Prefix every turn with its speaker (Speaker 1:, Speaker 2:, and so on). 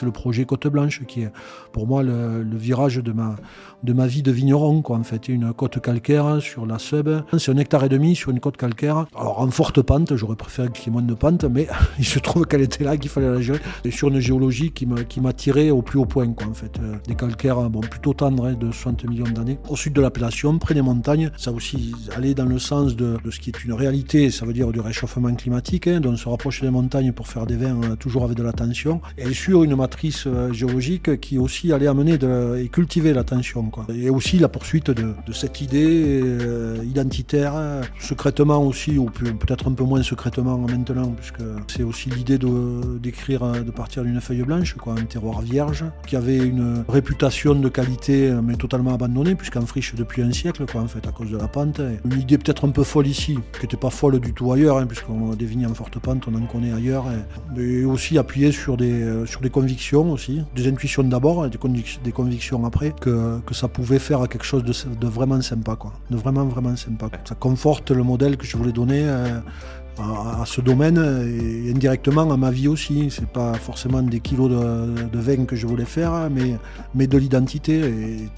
Speaker 1: c'est le projet Côte Blanche qui est pour moi le virage de ma vie de vigneron, quoi, en fait. Une côte calcaire sur la Sub. C'est 1,5 hectare sur une côte calcaire. Alors en forte pente, j'aurais préféré qu'il y ait moins de pente, mais il se trouve qu'elle était là, qu'il fallait la gérer. Et sur une géologie qui m'a tiré au plus haut point, quoi, en fait. Des calcaires plutôt tendres, de 60 millions d'années. Au sud de l'appellation, près des montagnes, ça aussi allait dans le sens de ce qui est une réalité, ça veut dire du réchauffement climatique, dont on se rapproche des montagnes pour faire des vins toujours avec de la tension. Et sur une matrice géologique qui aussi allait amener et cultiver la tension, quoi. Et aussi la poursuite de cette idée identitaire, secrètement aussi, ou peut-être un peu moins secrètement maintenant, puisque c'est aussi l'idée de partir d'une feuille blanche, quoi, un terroir vierge, qui avait une réputation de qualité, mais totalement abandonnée, puisqu'en friche depuis un siècle, quoi, en fait, à cause de la pente. Une idée peut-être un peu folle ici, qui n'était pas folle du tout ailleurs, puisqu'on a des vignes en forte pente, on en connaît ailleurs, mais aussi appuyé sur des convictions aussi, des intuitions d'abord, et des convictions après, que ça pouvait faire quelque chose de vraiment sympa, quoi. De vraiment, vraiment sympa. Ça conforte le modèle que je voulais donner à ce domaine et indirectement à ma vie aussi. C'est pas forcément des kilos de vin que je voulais faire, mais de l'identité. Et